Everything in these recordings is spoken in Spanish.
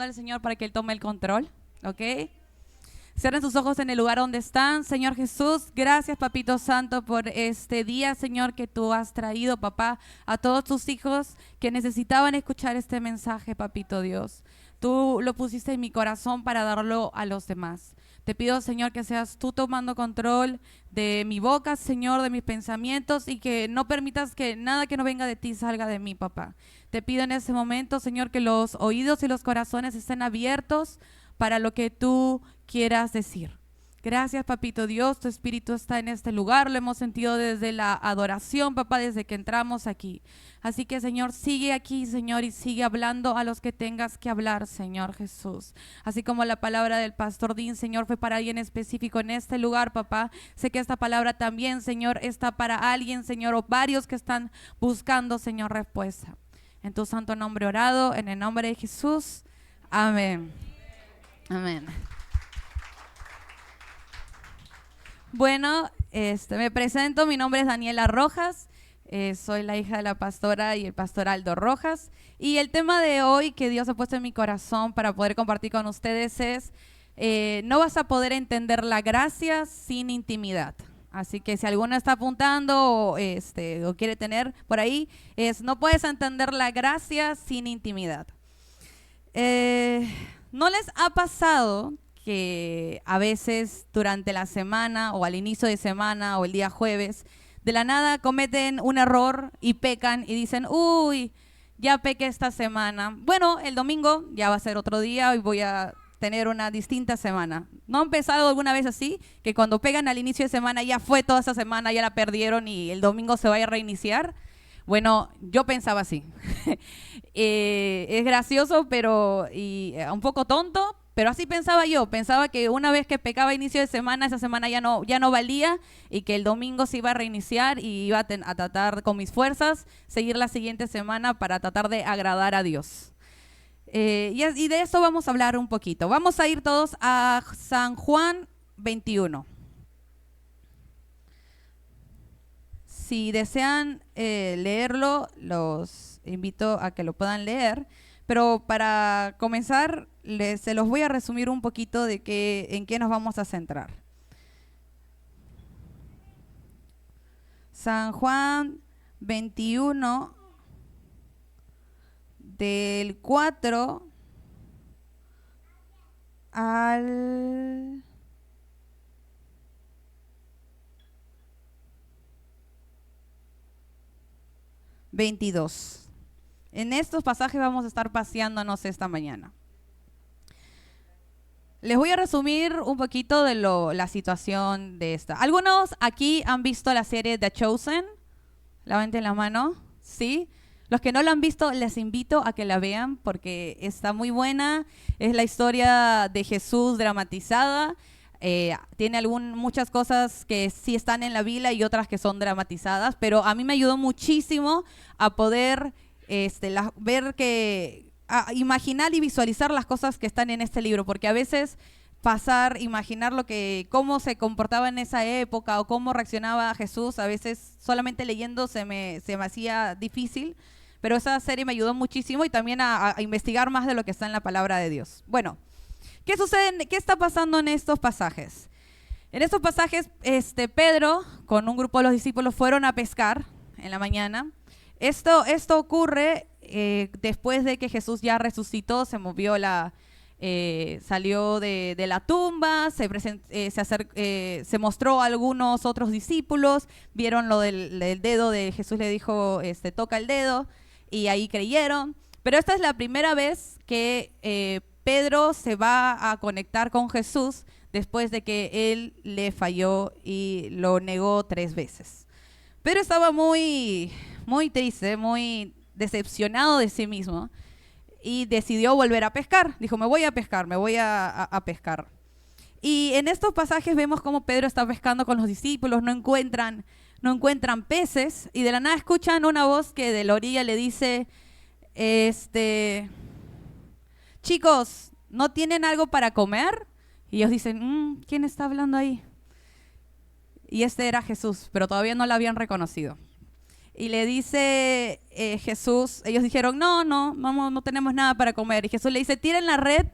al Señor para que Él tome el control, ¿ok? Cierren sus ojos en el lugar donde están. Señor Jesús, gracias, Papito Santo, por este día, Señor, que tú has traído, papá, a todos tus hijos que necesitaban escuchar este mensaje, Papito Dios. Tú lo pusiste en mi corazón para darlo a los demás. Te pido, Señor, que seas tú tomando control de mi boca, Señor, de mis pensamientos, y que no permitas que nada que no venga de ti salga de mí, papá. Te pido en ese momento, Señor, que los oídos y los corazones estén abiertos para lo que tú quieras decir. Gracias, Papito Dios, tu Espíritu está en este lugar, lo hemos sentido desde la adoración, papá, desde que entramos aquí. Así que, Señor, sigue aquí, Señor, y sigue hablando a los que tengas que hablar, Señor Jesús. Así como la palabra del pastor Dean, Señor, fue para alguien específico en este lugar, papá. Sé que esta palabra también, Señor, está para alguien, Señor, o varios que están buscando, Señor, respuesta. En tu santo nombre orado, en el nombre de Jesús. Amén. Amén. Bueno, me presento, mi nombre es Daniela Rojas, soy la hija de la pastora y el pastor Aldo Rojas, y el tema de hoy que Dios ha puesto en mi corazón para poder compartir con ustedes es no vas a poder entender la gracia sin intimidad. Así que si alguno está apuntando o quiere tener por ahí, no puedes entender la gracia sin intimidad. ¿No les ha pasado que a veces durante la semana o al inicio de semana o el día jueves, de la nada cometen un error y pecan y dicen, uy, ya pequé esta semana? Bueno, el domingo ya va a ser otro día y voy a tener una distinta semana. ¿No han pensado alguna vez así? Que cuando pegan al inicio de semana ya fue toda esa semana, ya la perdieron y el domingo se vaya a reiniciar. Bueno, yo pensaba así. Es gracioso, pero un poco tonto, pero así pensaba yo. Pensaba que una vez que pecaba a inicio de semana, esa semana ya no valía y que el domingo se iba a reiniciar y iba a tratar con mis fuerzas, seguir la siguiente semana para tratar de agradar a Dios. Y de eso vamos a hablar un poquito. Vamos a ir todos a San Juan 21. Si desean leerlo, los invito a que lo puedan leer. Pero para comenzar, se los voy a resumir un poquito de en qué nos vamos a centrar. San Juan 21, del 4 al 22. En estos pasajes vamos a estar paseándonos esta mañana. Les voy a resumir un poquito de la situación de esta. ¿Algunos aquí han visto la serie The Chosen? Levanten la mano. ¿Sí? Los que no la han visto, les invito a que la vean porque está muy buena. Es la historia de Jesús dramatizada. Tiene muchas cosas que sí están en la Biblia y otras que son dramatizadas, pero a mí me ayudó muchísimo a poder imaginar y visualizar las cosas que están en este libro, porque a veces imaginar cómo se comportaba en esa época o cómo reaccionaba Jesús, a veces solamente leyendo se me hacía difícil, pero esa serie me ayudó muchísimo y también a investigar más de lo que está en la palabra de Dios. Bueno, ¿qué sucede? ¿Qué está pasando en estos pasajes? En estos pasajes, Pedro con un grupo de los discípulos fueron a pescar en la mañana. Esto ocurre después de que Jesús ya resucitó, se movió salió de la tumba, se mostró a algunos otros discípulos, vieron lo del dedo de Jesús, le dijo, toca el dedo, y ahí creyeron. Pero esta es la primera vez que Pedro se va a conectar con Jesús después de que él le falló y lo negó 3 veces. Pedro estaba muy, muy triste, muy decepcionado de sí mismo y decidió volver a pescar. Dijo, me voy a pescar, me voy a pescar. Y en estos pasajes vemos cómo Pedro está pescando con los discípulos, no encuentran peces y de la nada escuchan una voz que de la orilla le dice, chicos, ¿no tienen algo para comer? Y ellos dicen, ¿quién está hablando ahí? Y era Jesús, pero todavía no lo habían reconocido. Y le dice Jesús, ellos dijeron, no tenemos nada para comer. Y Jesús le dice, tiren la red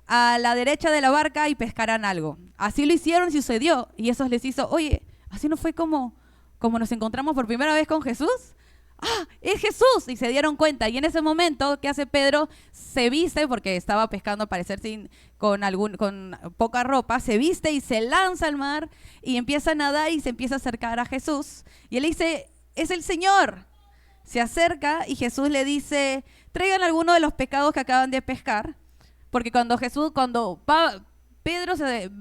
a la derecha de la barca y pescarán algo. Así lo hicieron y sucedió. Y eso les hizo, oye, así no fue como nos encontramos por primera vez con Jesús. ¡Ah, es Jesús! Y se dieron cuenta. Y en ese momento, ¿qué hace Pedro? Se viste, porque estaba pescando al parecer con poca ropa, se viste y se lanza al mar y empieza a nadar y se empieza a acercar a Jesús. Y él dice, es el Señor. Se acerca y Jesús le dice, traigan alguno de los pescados que acaban de pescar. Porque cuando Pedro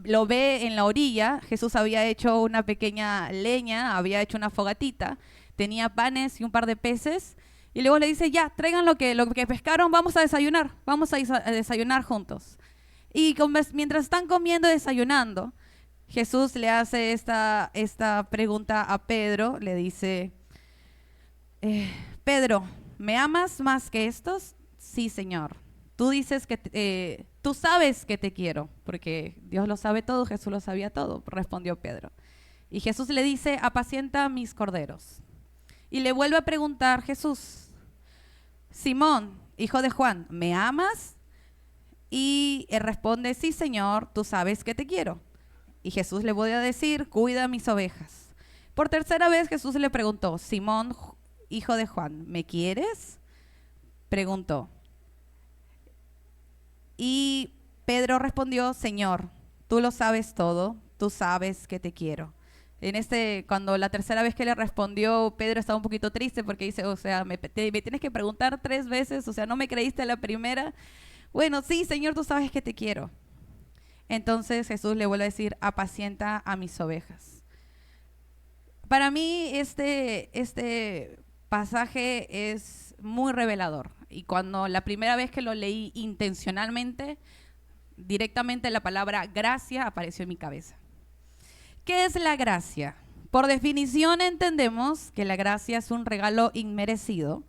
lo ve en la orilla, Jesús había hecho una pequeña leña, había hecho una fogatita, tenía panes y un par de peces, y luego le dice, ya, traigan lo que pescaron, vamos a desayunar juntos. Y mientras están comiendo y desayunando, Jesús le hace esta pregunta a Pedro, le dice, Pedro, ¿me amas más que estos? Sí, Señor. Tú dices que tú sabes que te quiero, porque Dios lo sabe todo, Jesús lo sabía todo, respondió Pedro. Y Jesús le dice, apacienta mis corderos. Y le vuelve a preguntar Jesús, Simón, hijo de Juan, ¿me amas? Y él responde, sí, Señor, tú sabes que te quiero. Y Jesús le vuelve a decir, cuida mis ovejas. Por tercera vez Jesús le preguntó, Simón, hijo de Juan, ¿me quieres? Preguntó. Y Pedro respondió, Señor, tú lo sabes todo, tú sabes que te quiero. Cuando la tercera vez que le respondió, Pedro estaba un poquito triste porque dice, o sea, me tienes que preguntar 3 veces, o sea, no me creíste la primera. Bueno, sí, Señor, tú sabes que te quiero. Entonces Jesús le vuelve a decir, apacienta a mis ovejas. Para mí este pasaje es muy revelador. Y cuando la primera vez que lo leí intencionalmente, directamente la palabra gracia apareció en mi cabeza. ¿Qué es la gracia? Por definición entendemos que la gracia es un regalo inmerecido,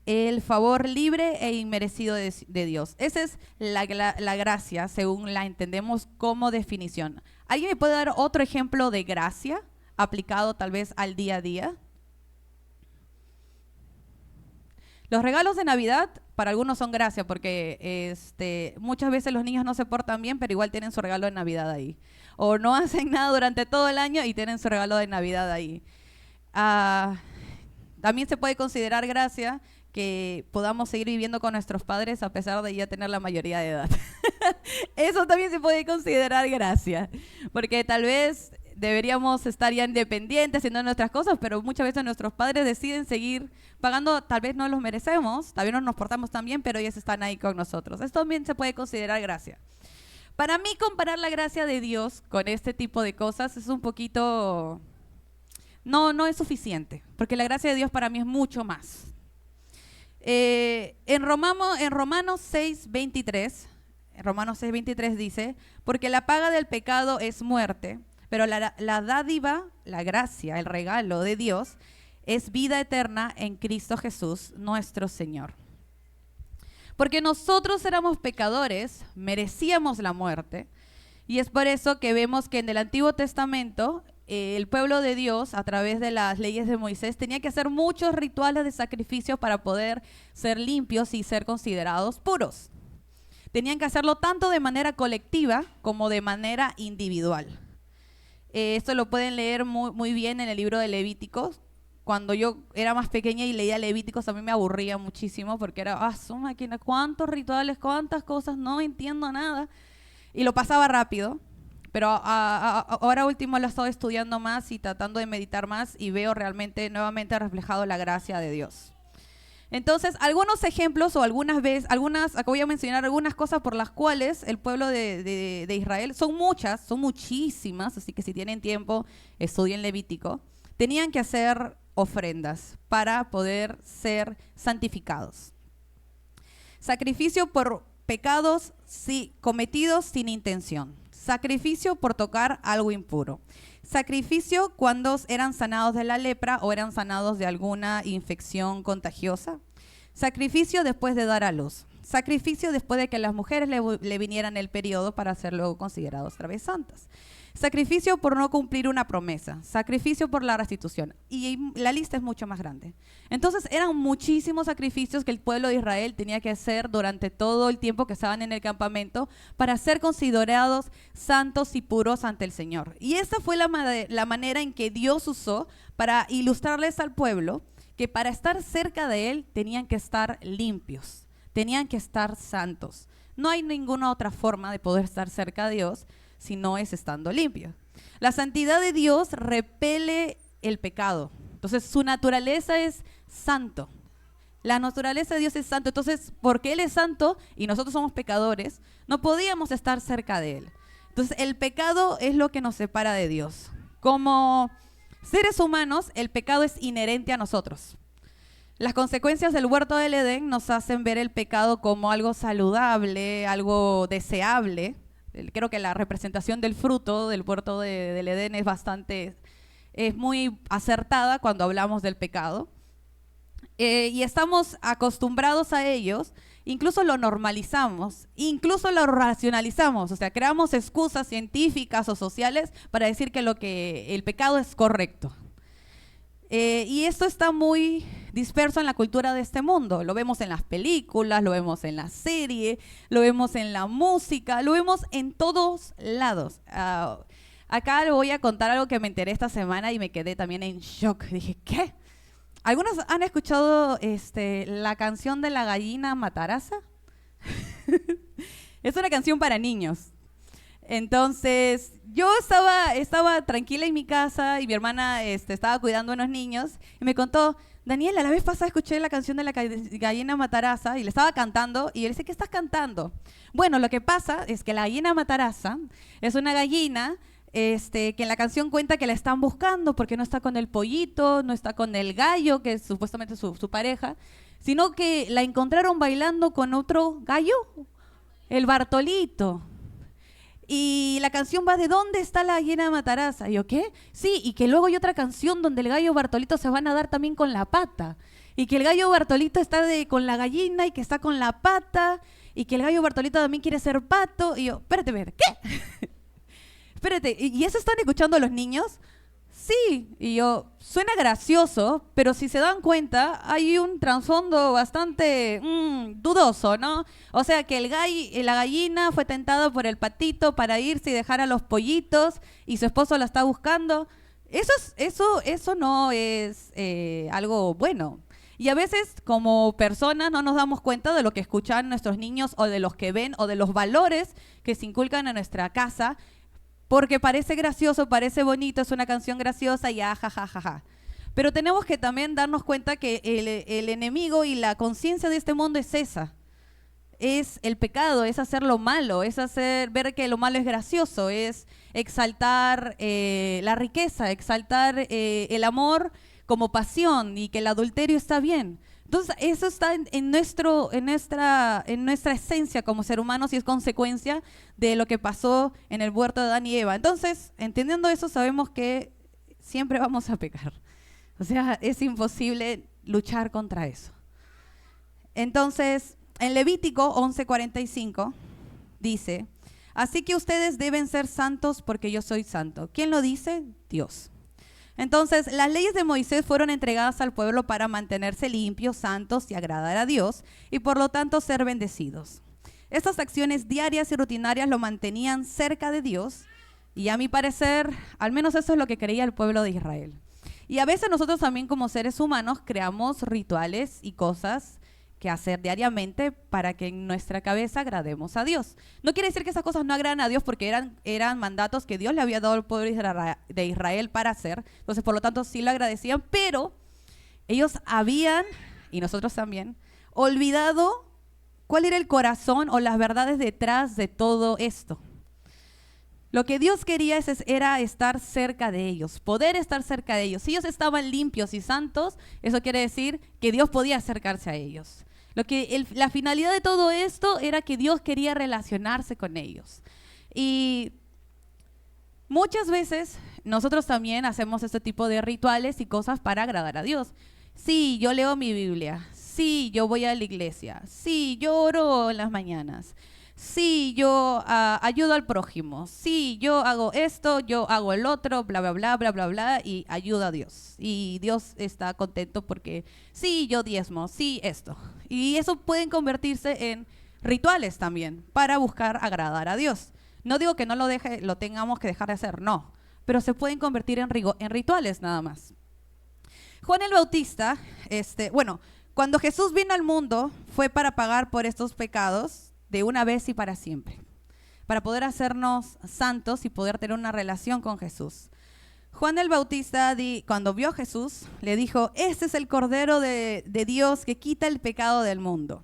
el favor libre e inmerecido de Dios. Esa es la gracia según la entendemos como definición. ¿Alguien me puede dar otro ejemplo de gracia aplicado tal vez al día a día? Los regalos de Navidad para algunos son gracia porque muchas veces los niños no se portan bien, pero igual tienen su regalo de Navidad ahí. O no hacen nada durante todo el año y tienen su regalo de Navidad ahí. También se puede considerar gracia que podamos seguir viviendo con nuestros padres a pesar de ya tener la mayoría de edad. Eso también se puede considerar gracia, porque tal vez deberíamos estar ya independientes haciendo nuestras cosas, pero muchas veces nuestros padres deciden seguir pagando, tal vez no los merecemos, tal vez no nos portamos tan bien, pero ellos están ahí con nosotros. Esto también se puede considerar gracia. Para mí, comparar la gracia de Dios con este tipo de cosas es un poquito... No es suficiente, porque la gracia de Dios para mí es mucho más. En Romanos 6:23 dice, porque la paga del pecado es muerte, pero la dádiva, la gracia, el regalo de Dios es vida eterna en Cristo Jesús, nuestro Señor. Porque nosotros éramos pecadores, merecíamos la muerte, y es por eso que vemos que en el Antiguo Testamento el pueblo de Dios, a través de las leyes de Moisés, tenía que hacer muchos rituales de sacrificio para poder ser limpios y ser considerados puros. Tenían que hacerlo tanto de manera colectiva como de manera individual. Esto lo pueden leer muy bien en el libro de Levíticos. Cuando yo era más pequeña y leía Levíticos, a mí me aburría muchísimo porque era, su máquina, cuántos rituales, cuántas cosas, no entiendo nada. Y lo pasaba rápido. Pero ahora último lo he estado estudiando más y tratando de meditar más y veo realmente nuevamente reflejado la gracia de Dios. Entonces, algunos ejemplos o acá voy a mencionar algunas cosas por las cuales el pueblo de Israel, son muchísimas, así que si tienen tiempo, estudien Levítico, tenían que hacer ofrendas para poder ser santificados. Sacrificio por pecados cometidos sin intención. Sacrificio por tocar algo impuro. Sacrificio cuando eran sanados de la lepra o eran sanados de alguna infección contagiosa. Sacrificio después de dar a luz. Sacrificio después de que las mujeres le vinieran el periodo para ser luego considerados otra vez santas. sacrificio por no cumplir una promesa, sacrificio por la restitución. Y la lista es mucho más grande. Entonces eran muchísimos sacrificios que el pueblo de Israel tenía que hacer durante todo el tiempo que estaban en el campamento para ser considerados santos y puros ante el Señor. Y esa fue la manera en que Dios usó para ilustrarles al pueblo que para estar cerca de Él tenían que estar limpios, tenían que estar santos. No hay ninguna otra forma de poder estar cerca de Dios si no es estando limpio. La santidad de Dios repele el pecado. Entonces, su naturaleza es santo. La naturaleza de Dios es santo. Entonces, porque Él es santo y nosotros somos pecadores, no podíamos estar cerca de Él. Entonces, el pecado es lo que nos separa de Dios. Como seres humanos, el pecado es inherente a nosotros. Las consecuencias del huerto del Edén nos hacen ver el pecado como algo saludable, algo deseable. Creo que la representación del fruto del huerto del Edén es muy acertada cuando hablamos del pecado. Y estamos acostumbrados a ellos, incluso lo normalizamos, incluso lo racionalizamos, o sea, creamos excusas científicas o sociales para decir que el pecado es correcto. Y esto está muy disperso en la cultura de este mundo. Lo vemos en las películas, lo vemos en la serie, lo vemos en la música, lo vemos en todos lados. Acá le voy a contar algo que me enteré esta semana y me quedé también en shock. Dije, ¿qué? ¿Algunos han escuchado la canción de la gallina Mataraza? Es una canción para niños. Entonces, yo estaba tranquila en mi casa y mi hermana estaba cuidando a unos niños y me contó, Daniela, la vez pasada escuché la canción de la gallina Mataraza y le estaba cantando y él dice, ¿qué estás cantando? Bueno, lo que pasa es que la gallina Mataraza es una gallina que en la canción cuenta que la están buscando porque no está con el pollito, no está con el gallo, que es supuestamente su pareja, sino que la encontraron bailando con otro gallo, el Bartolito. Y la canción va de ¿dónde está la gallina Mataraza? Y yo, ¿qué? Sí, y que luego hay otra canción donde el gallo Bartolito se va a nadar también con la pata. Y que el gallo Bartolito está con la gallina y que está con la pata. Y que el gallo Bartolito también quiere ser pato. Y yo, espérate, ¿qué? Espérate, ¿y eso están escuchando los niños? Sí, y yo, suena gracioso, pero si se dan cuenta, hay un trasfondo bastante dudoso, ¿no? O sea, que la gallina fue tentada por el patito para irse y dejar a los pollitos y su esposo la está buscando. Eso no es algo bueno. Y a veces, como personas, no nos damos cuenta de lo que escuchan nuestros niños o de los que ven o de los valores que se inculcan en nuestra casa. Porque parece gracioso, parece bonito, es una canción graciosa y ja. Pero tenemos que también darnos cuenta que el enemigo y la conciencia de este mundo es esa. Es el pecado, es hacer lo malo, es ver que lo malo es gracioso, es exaltar la riqueza, exaltar el amor como pasión y que el adulterio está bien. Entonces, eso está en nuestra esencia como ser humanos y es consecuencia de lo que pasó en el huerto de Adán y Eva. Entonces, entendiendo eso, sabemos que siempre vamos a pecar. O sea, es imposible luchar contra eso. Entonces, en Levítico 11:45 dice, así que ustedes deben ser santos porque yo soy santo. ¿Quién lo dice? Dios. Entonces, las leyes de Moisés fueron entregadas al pueblo para mantenerse limpios, santos y agradar a Dios, y por lo tanto ser bendecidos. Estas acciones diarias y rutinarias lo mantenían cerca de Dios, y a mi parecer, al menos eso es lo que creía el pueblo de Israel. Y a veces nosotros también como seres humanos creamos rituales y cosas que hacer diariamente para que en nuestra cabeza agrademos a Dios. No quiere decir que esas cosas no agradan a Dios porque eran mandatos que Dios le había dado al pueblo de Israel para hacer. Entonces, por lo tanto, sí lo agradecían, pero ellos habían, y nosotros también, olvidado cuál era el corazón o las verdades detrás de todo esto. Lo que Dios quería era estar cerca de ellos, poder estar cerca de ellos. Si ellos estaban limpios y santos, eso quiere decir que Dios podía acercarse a ellos. La finalidad de todo esto era que Dios quería relacionarse con ellos. Y muchas veces nosotros también hacemos este tipo de rituales y cosas para agradar a Dios. Sí, yo leo mi Biblia. Sí, yo voy a la iglesia. Sí, yo oro en las mañanas. sí, yo ayudo al prójimo, sí, yo hago esto, yo hago el otro, bla, bla, bla, bla, bla, bla, y ayuda a Dios. Y Dios está contento porque sí, yo diezmo, sí, esto. Y eso pueden convertirse en rituales también para buscar agradar a Dios. No digo que no lo tengamos que dejar de hacer, no, pero se pueden convertir en rituales nada más. Juan el Bautista, cuando Jesús vino al mundo fue para pagar por estos pecados de una vez y para siempre, para poder hacernos santos y poder tener una relación con Jesús. Juan el Bautista, cuando vio a Jesús, le dijo, este es el Cordero de Dios que quita el pecado del mundo.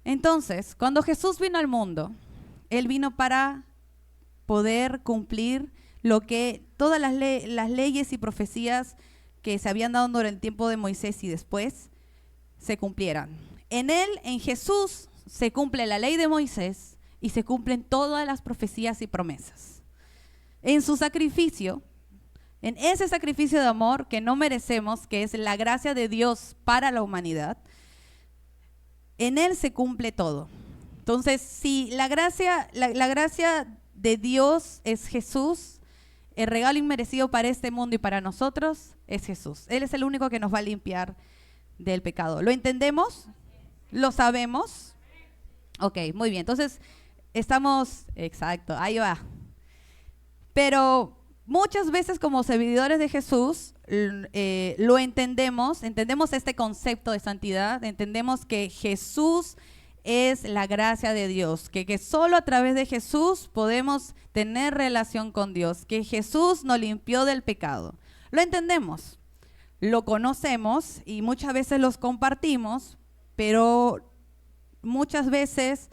Entonces, cuando Jesús vino al mundo, Él vino para poder cumplir lo que todas las leyes y profecías que se habían dado durante el tiempo de Moisés y después se cumplieran. En Él, en Jesús, se cumple la ley de Moisés y se cumplen todas las profecías y promesas. En su sacrificio, en ese sacrificio de amor que no merecemos, que es la gracia de Dios para la humanidad, en Él se cumple todo. Entonces, si la gracia de Dios es Jesús, el regalo inmerecido para este mundo y para nosotros es Jesús. Él es el único que nos va a limpiar del pecado. ¿Lo entendemos? ¿Lo sabemos? Ok, muy bien. Entonces, exacto, ahí va. Pero muchas veces como seguidores de Jesús, lo entendemos este concepto de santidad, entendemos que Jesús es la gracia de Dios, que solo a través de Jesús podemos tener relación con Dios, que Jesús nos limpió del pecado. Lo entendemos, lo conocemos y muchas veces los compartimos, pero muchas veces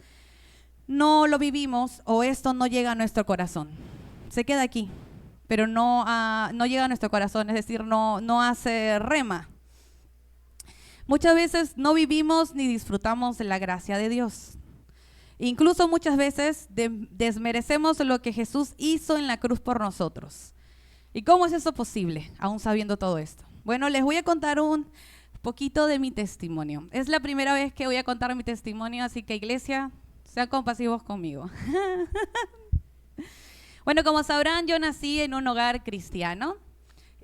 no lo vivimos o esto no llega a nuestro corazón. Se queda aquí, pero no llega a nuestro corazón, es decir, no hace rema. Muchas veces no vivimos ni disfrutamos de la gracia de Dios. Incluso muchas veces desmerecemos lo que Jesús hizo en la cruz por nosotros. ¿Y cómo es eso posible, aún sabiendo todo esto? Bueno, les voy a contar un poquito de mi testimonio. Es la primera vez que voy a contar mi testimonio, así que iglesia, sean compasivos conmigo. Bueno, como sabrán, yo nací en un hogar cristiano.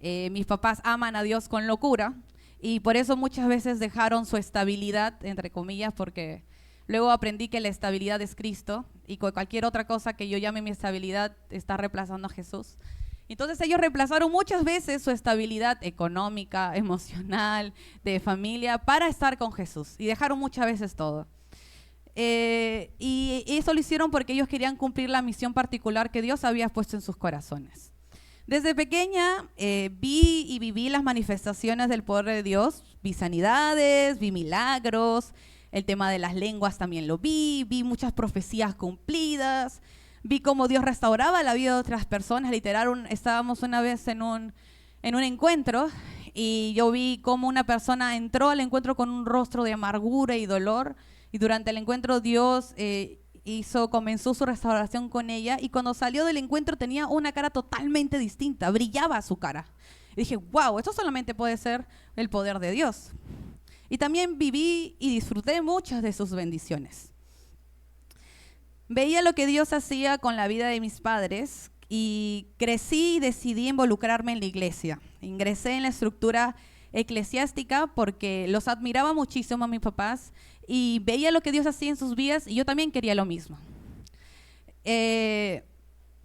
Mis papás aman a Dios con locura. Y por eso muchas veces dejaron su estabilidad, entre comillas, porque luego aprendí que la estabilidad es Cristo y cualquier otra cosa que yo llame mi estabilidad está reemplazando a Jesús. Entonces ellos reemplazaron muchas veces su estabilidad económica, emocional, de familia, para estar con Jesús y dejaron muchas veces todo. Y eso lo hicieron porque ellos querían cumplir la misión particular que Dios había puesto en sus corazones. Desde pequeña vi y viví las manifestaciones del poder de Dios, vi sanidades, vi milagros, el tema de las lenguas también lo vi muchas profecías cumplidas, vi cómo Dios restauraba la vida de otras personas. Literal, estábamos una vez en un encuentro y yo vi cómo una persona entró al encuentro con un rostro de amargura y dolor y durante el encuentro Dios comenzó su restauración con ella y cuando salió del encuentro tenía una cara totalmente distinta, brillaba su cara. Y dije, wow, esto solamente puede ser el poder de Dios. Y también viví y disfruté muchas de sus bendiciones. Veía lo que Dios hacía con la vida de mis padres y crecí y decidí involucrarme en la iglesia. Ingresé en la estructura eclesiástica porque los admiraba muchísimo a mis papás y veía lo que Dios hacía en sus vidas y yo también quería lo mismo. Me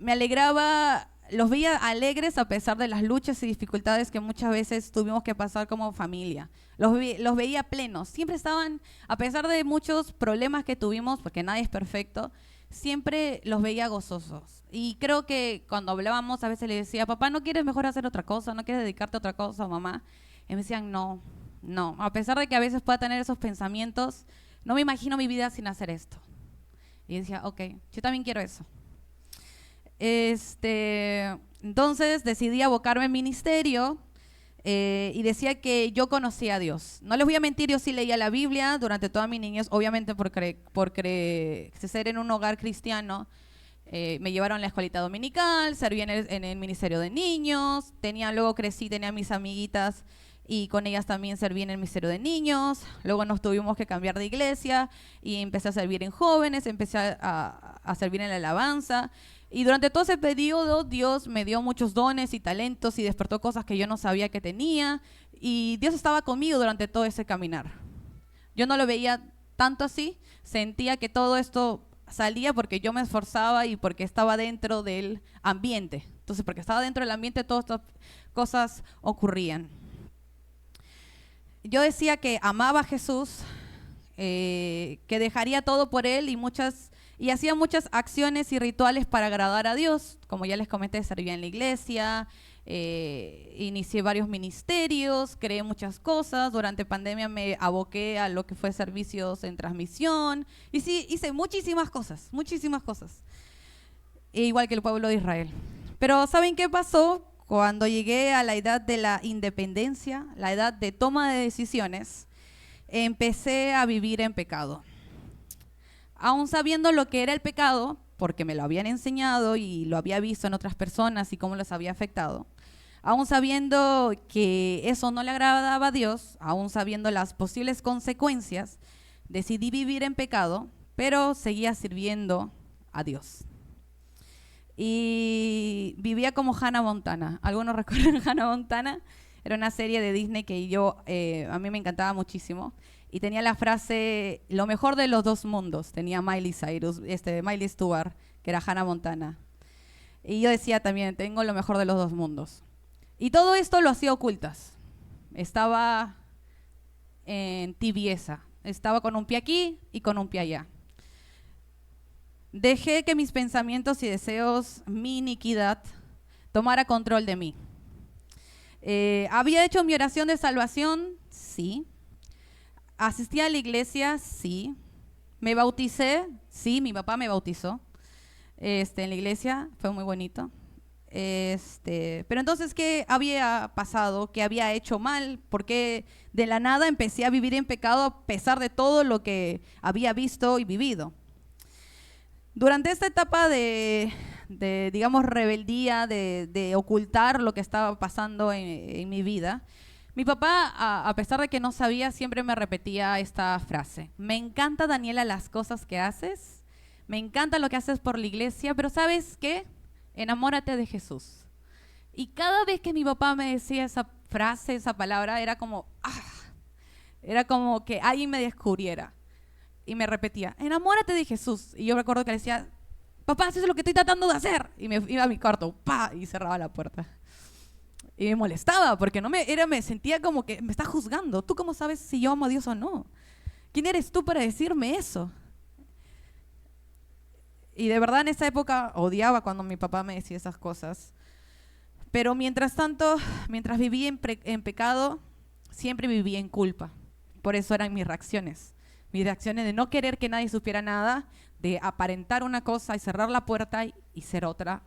alegraba, los veía alegres a pesar de las luchas y dificultades que muchas veces tuvimos que pasar como familia. Los veía plenos, siempre estaban, a pesar de muchos problemas que tuvimos, porque nadie es perfecto, siempre los veía gozosos. Y creo que cuando hablábamos a veces le decía, papá, ¿no quieres mejor hacer otra cosa? ¿No quieres dedicarte a otra cosa, mamá? Y me decían, no, a pesar de que a veces pueda tener esos pensamientos, no me imagino mi vida sin hacer esto. Y decía, ok, yo también quiero eso. Entonces decidí abocarme al ministerio y decía que yo conocía a Dios. No les voy a mentir, yo sí leía la Biblia durante toda mi niñez, obviamente por crecer en un hogar cristiano. Me llevaron a la escuelita dominical, serví en el ministerio de niños, luego crecí, tenía mis amiguitas y con ellas también serví en el Ministerio de Niños. Luego nos tuvimos que cambiar de iglesia y empecé a servir en jóvenes, empecé a servir en la alabanza. Y durante todo ese periodo Dios me dio muchos dones y talentos y despertó cosas que yo no sabía que tenía. Y Dios estaba conmigo durante todo ese caminar. Yo no lo veía tanto así, sentía que todo esto salía porque yo me esforzaba y porque estaba dentro del ambiente. Entonces, porque estaba dentro del ambiente, todas estas cosas ocurrían. Yo decía que amaba a Jesús, que dejaría todo por Él y hacía muchas acciones y rituales para agradar a Dios. Como ya les comenté, servía en la iglesia, inicié varios ministerios, creé muchas cosas. Durante pandemia me aboqué a lo que fue servicios en transmisión. Y sí, hice muchísimas cosas, igual que el pueblo de Israel. Pero ¿saben qué pasó? Cuando llegué a la edad de la independencia, la edad de toma de decisiones, empecé a vivir en pecado. Aún sabiendo lo que era el pecado, porque me lo habían enseñado y lo había visto en otras personas y cómo les había afectado, aún sabiendo que eso no le agradaba a Dios, aún sabiendo las posibles consecuencias, decidí vivir en pecado, pero seguía sirviendo a Dios. Y vivía como Hannah Montana. ¿Algunos recuerdan Hannah Montana? Era una serie de Disney que a mí me encantaba muchísimo. Y tenía la frase, lo mejor de los dos mundos. Tenía Miley Stewart, que era Hannah Montana. Y yo decía también, tengo lo mejor de los dos mundos. Y todo esto lo hacía ocultas. Estaba en tibieza. Estaba con un pie aquí y con un pie allá. Dejé que mis pensamientos y deseos, mi iniquidad, tomara control de mí. ¿Había hecho mi oración de salvación? Sí. ¿Asistí a la iglesia? Sí. ¿Me bauticé? Sí, mi papá me bautizó en la iglesia, fue muy bonito. Pero entonces, ¿qué había pasado? ¿Qué había hecho mal? ¿Por qué de la nada empecé a vivir en pecado a pesar de todo lo que había visto y vivido? Durante esta etapa de digamos, rebeldía, de ocultar lo que estaba pasando en mi vida, mi papá, a pesar de que no sabía, siempre me repetía esta frase. Me encanta, Daniela, las cosas que haces. Me encanta lo que haces por la iglesia, pero ¿sabes qué? Enamórate de Jesús. Y cada vez que mi papá me decía esa frase, esa palabra, era como que alguien me descubriera. Y me repetía, enamórate de Jesús. Y yo recuerdo que le decía, papá, eso es lo que estoy tratando de hacer. Y me iba a mi cuarto, y cerraba la puerta. Y me molestaba, porque me sentía como que me está juzgando. ¿Tú cómo sabes si yo amo a Dios o no? ¿Quién eres tú para decirme eso? Y de verdad en esa época odiaba cuando mi papá me decía esas cosas. Pero mientras tanto, mientras vivía en pecado, siempre vivía en culpa. Por eso eran mis reacciones. Mis reacciones de no querer que nadie supiera nada, de aparentar una cosa y cerrar la puerta y ser otra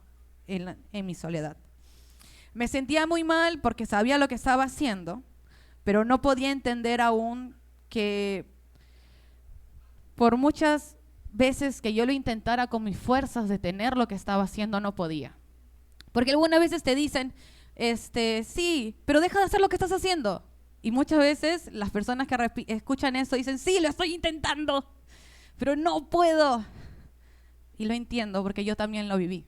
en mi soledad. Me sentía muy mal porque sabía lo que estaba haciendo, pero no podía entender aún que por muchas veces que yo lo intentara con mis fuerzas detener lo que estaba haciendo, no podía. Porque algunas veces te dicen, sí, pero deja de hacer lo que estás haciendo. Y muchas veces las personas que escuchan eso dicen, sí, lo estoy intentando, pero no puedo. Y lo entiendo porque yo también lo viví.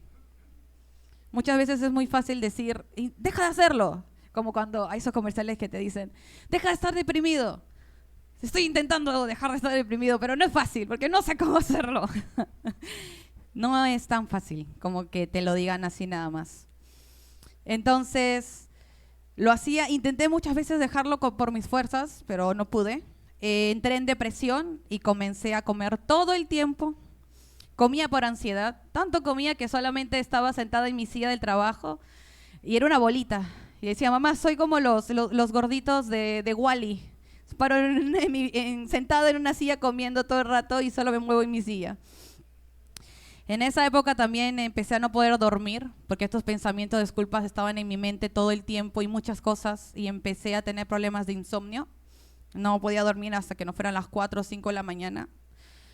Muchas veces es muy fácil decir, deja de hacerlo. Como cuando hay esos comerciales que te dicen, deja de estar deprimido. Estoy intentando dejar de estar deprimido, pero no es fácil porque no sé cómo hacerlo. No es tan fácil como que te lo digan así nada más. Entonces, lo hacía, intenté muchas veces dejarlo por mis fuerzas, pero no pude. Entré en depresión y comencé a comer todo el tiempo. Comía por ansiedad, tanto comía que solamente estaba sentada en mi silla del trabajo y era una bolita. Y decía, mamá, soy como los gorditos de Wall-E. Paro sentada en una silla comiendo todo el rato y solo me muevo en mi silla. En esa época también empecé a no poder dormir porque estos pensamientos de disculpas estaban en mi mente todo el tiempo y muchas cosas, y empecé a tener problemas de insomnio. No podía dormir hasta que no fueran las 4 o 5 de la mañana,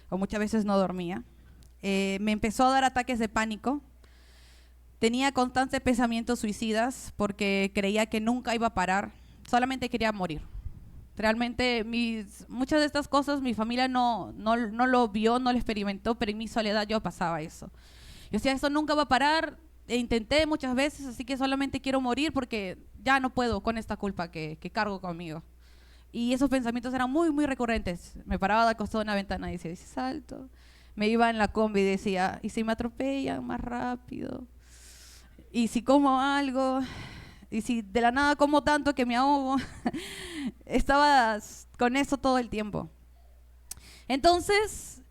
o muchas veces no dormía. Me empezó a dar ataques de pánico. Tenía constantes pensamientos suicidas porque creía que nunca iba a parar. solamente quería morir. Realmente muchas de estas cosas mi familia no lo vio, no lo experimentó, pero en mi soledad yo pasaba eso. Yo decía, eso nunca va a parar, e intenté muchas veces, así que solamente quiero morir porque ya no puedo con esta culpa que cargo conmigo. Y esos pensamientos eran muy, muy recurrentes. Me paraba de costado de una ventana y decía, salto. Me iba en la combi y decía, ¿y si me atropellan más rápido? ¿Y si como algo? ¿Y si de la nada como tanto que me ahogo? Estaba con eso todo el tiempo. Entonces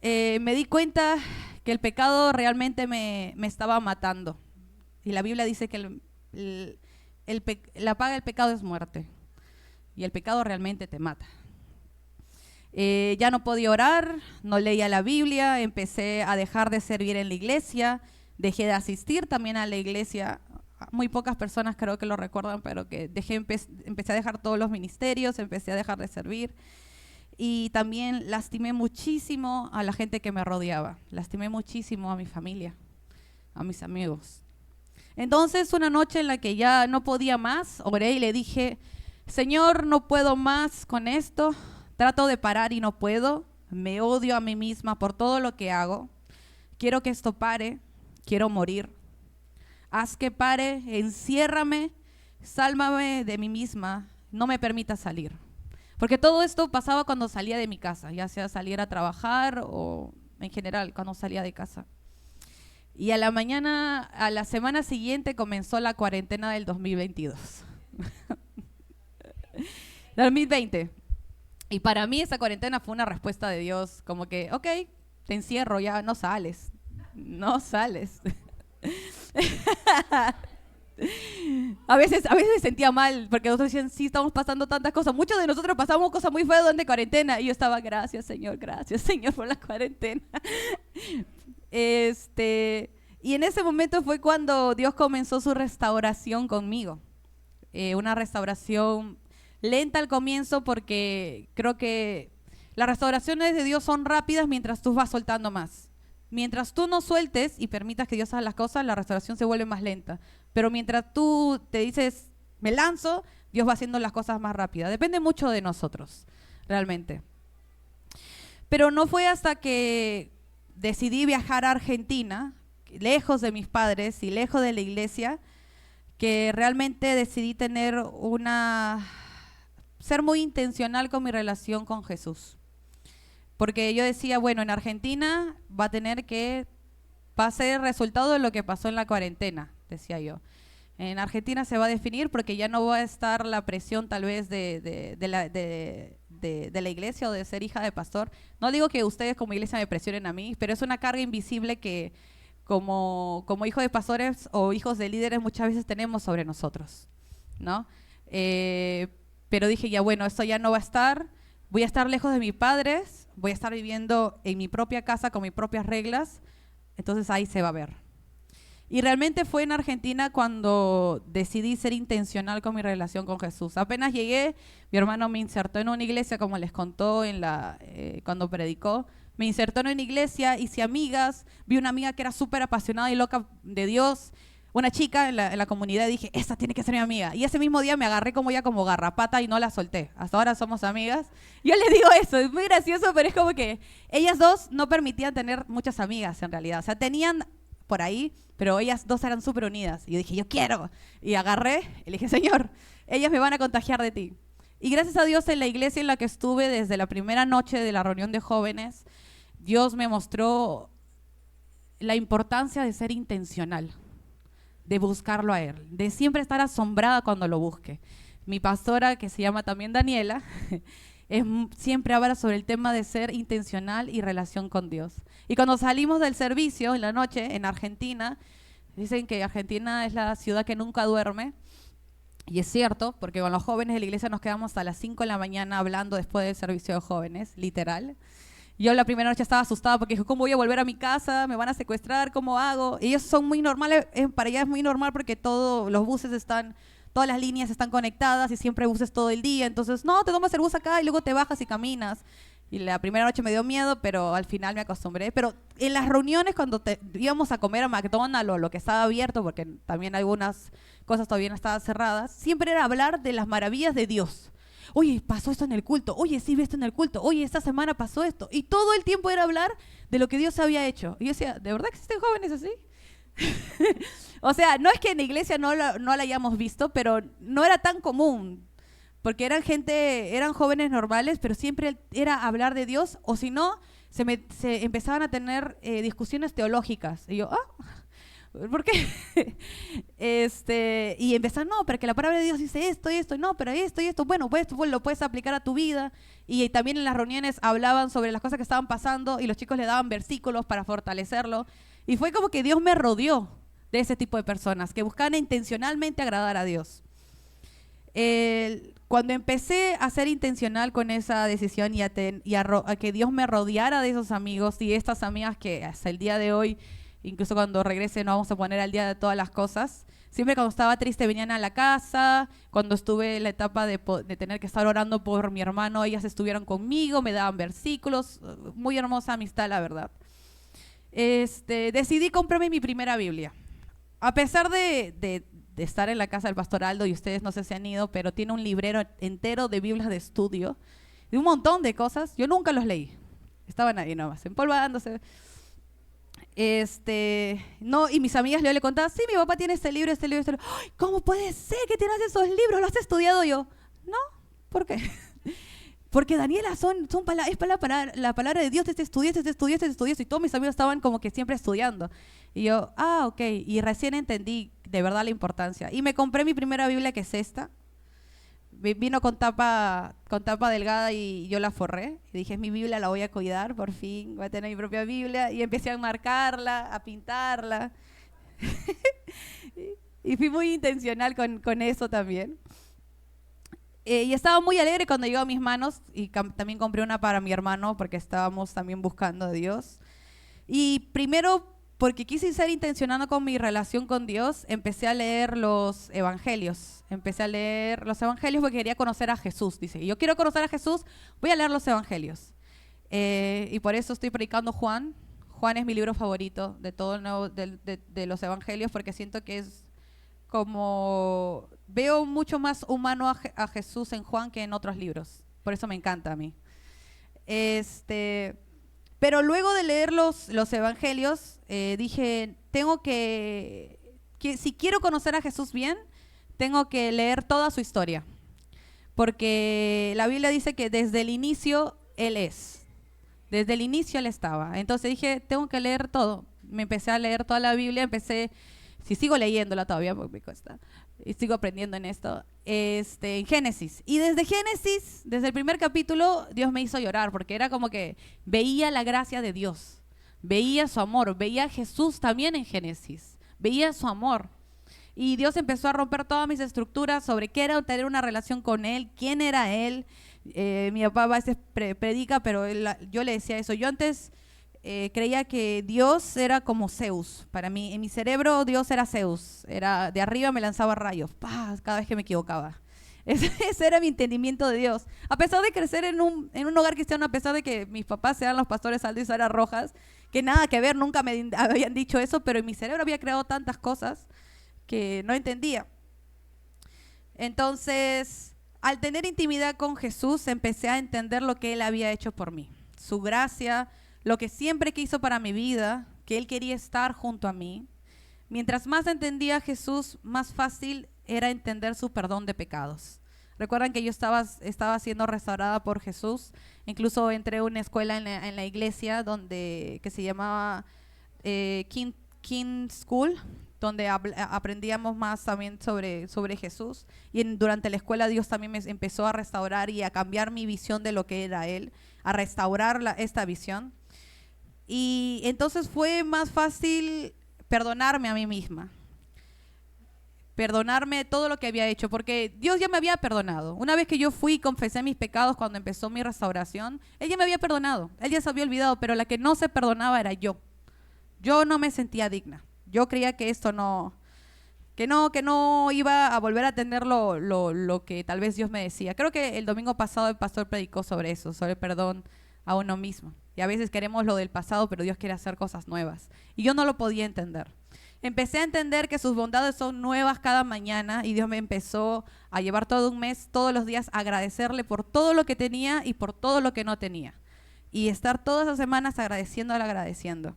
me di cuenta que el pecado realmente me estaba matando. Y la Biblia dice que la paga del pecado es muerte. Y el pecado realmente te mata. Ya no podía orar, no leía la Biblia, empecé a dejar de servir en la iglesia, dejé de asistir también a la iglesia. Muy pocas personas creo que lo recuerdan, pero que empecé a dejar todos los ministerios, empecé a dejar de servir. Y también lastimé muchísimo a la gente que me rodeaba, lastimé muchísimo a mi familia, a mis amigos. Entonces, una noche en la que ya no podía más, oré y le dije, Señor, no puedo más con esto, trato de parar y no puedo, me odio a mí misma por todo lo que hago, quiero que esto pare, quiero morir. Haz que pare, enciérrame, sálvame de mí misma, no me permitas salir. Porque todo esto pasaba cuando salía de mi casa, ya sea salir a trabajar o en general cuando salía de casa. Y a la semana siguiente comenzó la cuarentena del 2022. 2020. Y para mí esa cuarentena fue una respuesta de Dios, como que, ok, te encierro, ya no sales. A veces sentía mal, porque nosotros decían, sí, estamos pasando tantas cosas. Muchos de nosotros pasamos cosas muy feas durante cuarentena. Y yo estaba, gracias Señor por la cuarentena. Y en ese momento fue cuando Dios comenzó su restauración conmigo. Una restauración lenta al comienzo, porque creo que las restauraciones de Dios son rápidas mientras tú vas soltando más. Mientras tú no sueltes y permitas que Dios haga las cosas, la restauración se vuelve más lenta. Pero mientras tú te dices, me lanzo, Dios va haciendo las cosas más rápidas. Depende mucho de nosotros, realmente. Pero no fue hasta que decidí viajar a Argentina, lejos de mis padres y lejos de la iglesia, que realmente decidí ser muy intencional con mi relación con Jesús. Porque yo decía, bueno, en Argentina va a ser el resultado de lo que pasó en la cuarentena, decía yo. En Argentina se va a definir porque ya no va a estar la presión tal vez de la iglesia o de ser hija de pastor. No digo que ustedes como iglesia me presionen a mí, pero es una carga invisible que como hijos de pastores o hijos de líderes muchas veces tenemos sobre nosotros, ¿no? Pero dije, ya bueno, esto ya no va a estar, voy a estar lejos de mis padres, voy a estar viviendo en mi propia casa con mis propias reglas, entonces ahí se va a ver. Y realmente fue en Argentina cuando decidí ser intencional con mi relación con Jesús. Apenas llegué, mi hermano me insertó en una iglesia, como les contó cuando predicó. Me insertó en una iglesia, hice amigas, vi una amiga que era súper apasionada y loca de Dios, una chica en la comunidad, y dije, esta tiene que ser mi amiga. Y ese mismo día me agarré como garrapata y no la solté. Hasta ahora somos amigas. Yo les digo eso, es muy gracioso, pero es como que ellas dos no permitían tener muchas amigas en realidad. O sea, tenían por ahí, pero ellas dos eran súper unidas. Y yo dije, yo quiero. Y agarré y le dije, Señor, ellas me van a contagiar de ti. Y gracias a Dios en la iglesia en la que estuve desde la primera noche de la reunión de jóvenes, Dios me mostró la importancia de ser intencional, de buscarlo a Él, de siempre estar asombrada cuando lo busque. Mi pastora, que se llama también Daniela, siempre habla sobre el tema de ser intencional y relación con Dios. Y cuando salimos del servicio en la noche en Argentina, dicen que Argentina es la ciudad que nunca duerme. Y es cierto, porque con los jóvenes de la iglesia nos quedamos hasta las 5 de la mañana hablando después del servicio de jóvenes, literal. Yo la primera noche estaba asustada porque dije, ¿cómo voy a volver a mi casa? ¿Me van a secuestrar? ¿Cómo hago? Ellos son muy normales, para allá es muy normal porque todas las líneas están conectadas y siempre buses todo el día. Entonces, no, te tomas el bus acá y luego te bajas y caminas. Y la primera noche me dio miedo, pero al final me acostumbré. Pero en las reuniones, cuando íbamos a comer a McDonald's o lo que estaba abierto, porque también algunas cosas todavía no estaban cerradas, siempre era hablar de las maravillas de Dios. Oye, pasó esto en el culto. Oye, sí vi esto en el culto. Oye, esta semana pasó esto. Y todo el tiempo era hablar de lo que Dios había hecho. Y yo decía, ¿de verdad existen jóvenes así? O sea, no es que en la iglesia no la hayamos visto, pero no era tan común. Porque eran jóvenes normales, pero siempre era hablar de Dios, o si no, se empezaban a tener discusiones teológicas. Y yo, ¿por qué? Y empezaron, no, pero que la palabra de Dios dice esto y esto, no, pero esto y esto, bueno, pues lo puedes aplicar a tu vida. Y también en las reuniones hablaban sobre las cosas que estaban pasando y los chicos le daban versículos para fortalecerlo. Y fue como que Dios me rodeó de ese tipo de personas que buscaban intencionalmente agradar a Dios. Cuando empecé a ser intencional con esa decisión y a que Dios me rodeara de esos amigos y estas amigas que hasta el día de hoy, incluso cuando regrese no vamos a poner al día de todas las cosas, siempre cuando estaba triste venían a la casa, cuando estuve en la etapa de tener que estar orando por mi hermano, ellas estuvieron conmigo, me daban versículos, muy hermosa amistad, la verdad. Decidí comprarme mi primera Biblia. A pesar de estar en la casa del pastor Aldo, y ustedes no sé si han ido, pero tiene un librero entero de Biblias de estudio, de un montón de cosas. Yo nunca los leí. Estaban ahí nomás, empolvándose. No, y mis amigas le contaban, sí, mi papá tiene este libro, este libro, este libro. ¡Ay! ¿Cómo puede ser que tienes esos libros? ¿Lo has estudiado? Yo, no, ¿por qué? Porque Daniela, es la palabra de Dios, te estudias, y todos mis amigos estaban como que siempre estudiando. Y yo, ok, y recién entendí de verdad la importancia. Y me compré mi primera Biblia, que es esta. Vino con tapa delgada y yo la forré. Y dije, mi Biblia la voy a cuidar, por fin, voy a tener mi propia Biblia. Y empecé a marcarla, a pintarla. Y fui muy intencional con eso también. Y estaba muy alegre cuando llegó a mis manos y también compré una para mi hermano porque estábamos también buscando a Dios. Y primero, porque quise ser intencionado con mi relación con Dios, empecé a leer los evangelios. Empecé a leer los evangelios porque quería conocer a Jesús. Dice, yo quiero conocer a Jesús, voy a leer los evangelios. Y por eso estoy predicando Juan. Juan es mi libro favorito de todo el nuevo, de los evangelios, porque siento que es como, veo mucho más humano a Jesús en Juan que en otros libros. Por eso me encanta a mí. Pero luego de leer los evangelios, dije, tengo que si quiero conocer a Jesús bien, tengo que leer toda su historia. Porque la Biblia dice que desde el inicio Él es. Desde el inicio Él estaba. Entonces dije, tengo que leer todo. Me empecé a leer toda la Biblia, si sigo leyéndola todavía, porque me cuesta, y sigo aprendiendo en esto, en Génesis. Y desde Génesis, desde el primer capítulo, Dios me hizo llorar, porque era como que veía la gracia de Dios, veía su amor, veía a Jesús también en Génesis, veía su amor. Y Dios empezó a romper todas mis estructuras sobre qué era tener una relación con Él, quién era Él. Mi papá a veces predica, pero yo le decía eso. Yo antes creía que Dios era como Zeus. Para mí, en mi cerebro, Dios era Zeus. Era de arriba, me lanzaba rayos, ¡pah!, cada vez que me equivocaba. Ese era mi entendimiento de Dios. A pesar de crecer en un hogar cristiano, a pesar de que mis papás sean los pastores Aldo y Sara Rojas, que nada que ver, nunca me habían dicho eso, pero en mi cerebro había creado tantas cosas que no entendía. Entonces, al tener intimidad con Jesús, empecé a entender lo que Él había hecho por mí. Su gracia, lo que siempre quiso para mi vida, que Él quería estar junto a mí. Mientras más entendía a Jesús, más fácil era entender su perdón de pecados. Recuerdan que yo estaba siendo restaurada por Jesús. Incluso entré a una escuela en la iglesia que se llamaba King School, donde aprendíamos más también sobre Jesús. Y durante la escuela Dios también me empezó a restaurar y a cambiar mi visión de lo que era Él, a restaurar esta visión. Y entonces fue más fácil perdonarme a mí misma, perdonarme todo lo que había hecho, porque Dios ya me había perdonado. Una vez que yo fui y confesé mis pecados cuando empezó mi restauración, Él ya me había perdonado, Él ya se había olvidado, pero la que no se perdonaba era yo. Yo no me sentía digna. Yo creía que esto que no iba a volver a tener lo que tal vez Dios me decía. Creo que el domingo pasado el pastor predicó sobre eso, sobre el perdón a uno mismo. Y a veces queremos lo del pasado, pero Dios quiere hacer cosas nuevas. Y yo no lo podía entender. Empecé a entender que sus bondades son nuevas cada mañana y Dios me empezó a llevar todo un mes, todos los días, a agradecerle por todo lo que tenía y por todo lo que no tenía. Y estar todas las semanas agradeciendo.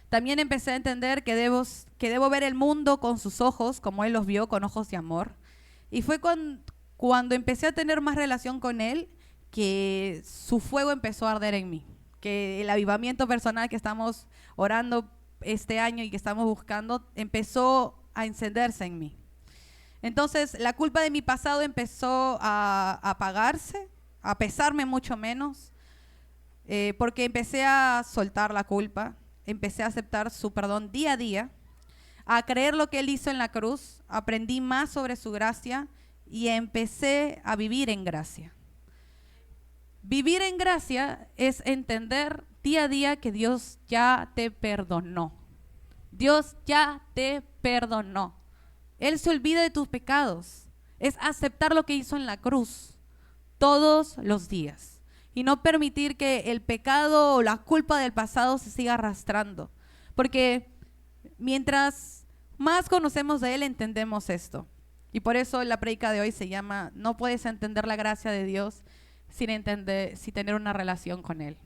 También empecé a entender que debo ver el mundo con sus ojos, como Él los vio, con ojos de amor. Y fue cuando empecé a tener más relación con Él, que su fuego empezó a arder en mí. Que el avivamiento personal que estamos orando este año y que estamos buscando empezó a encenderse en mí. Entonces la culpa de mi pasado empezó a apagarse, a pesarme mucho menos, porque empecé a soltar la culpa, empecé a aceptar su perdón día a día, a creer lo que Él hizo en la cruz, aprendí más sobre su gracia y empecé a vivir en gracia. Vivir en gracia es entender día a día que Dios ya te perdonó. Dios ya te perdonó. Él se olvida de tus pecados. Es aceptar lo que hizo en la cruz todos los días y no permitir que el pecado o la culpa del pasado se siga arrastrando. Porque mientras más conocemos de Él, entendemos esto. Y por eso la prédica de hoy se llama "No puedes entender la gracia de Dios sin tener una relación con Él".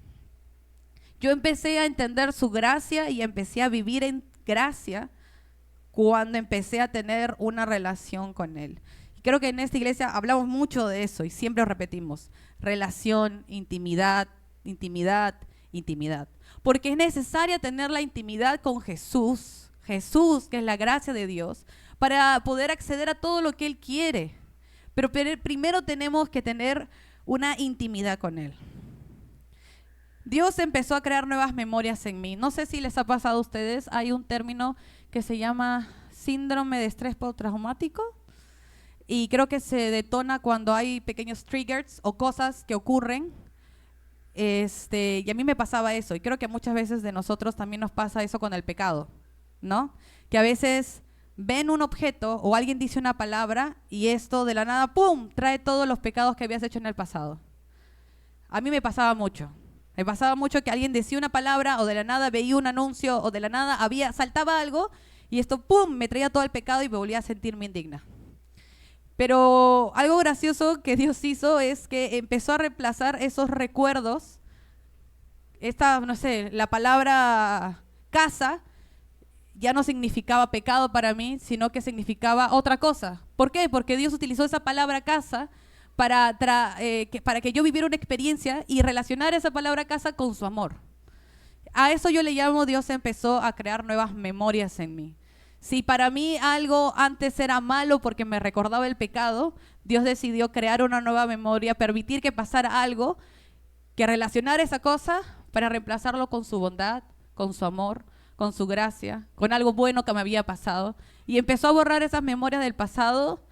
Yo empecé a entender su gracia y empecé a vivir en gracia cuando empecé a tener una relación con Él. Y creo que en esta iglesia hablamos mucho de eso y siempre lo repetimos: relación, intimidad, intimidad, intimidad. Porque es necesaria tener la intimidad con Jesús, que es la gracia de Dios, para poder acceder a todo lo que Él quiere. Pero primero tenemos que tener una intimidad con Él. Dios empezó a crear nuevas memorias en mí. No sé si les ha pasado a ustedes, hay un término que se llama síndrome de estrés postraumático y creo que se detona cuando hay pequeños triggers o cosas que ocurren. Y a mí me pasaba eso y creo que muchas veces de nosotros también nos pasa eso con el pecado, ¿no? Que a veces ven un objeto o alguien dice una palabra y esto de la nada, ¡pum!, trae todos los pecados que habías hecho en el pasado. A mí me pasaba mucho. Me pasaba mucho que alguien decía una palabra o de la nada veía un anuncio o de la nada saltaba algo y esto, ¡pum!, me traía todo el pecado y me volvía a sentirme indigna. Pero algo gracioso que Dios hizo es que empezó a reemplazar esos recuerdos. La palabra casa ya no significaba pecado para mí, sino que significaba otra cosa. ¿Por qué? Porque Dios utilizó esa palabra casa para que yo viviera una experiencia y relacionar esa palabra casa con su amor. A eso yo le llamo Dios empezó a crear nuevas memorias en mí. Si para mí algo antes era malo porque me recordaba el pecado, Dios decidió crear una nueva memoria, permitir que pasara algo, que relacionara esa cosa para reemplazarlo con su bondad, con su amor, con su gracia, con algo bueno que me había pasado. Y empezó a borrar esas memorias del pasado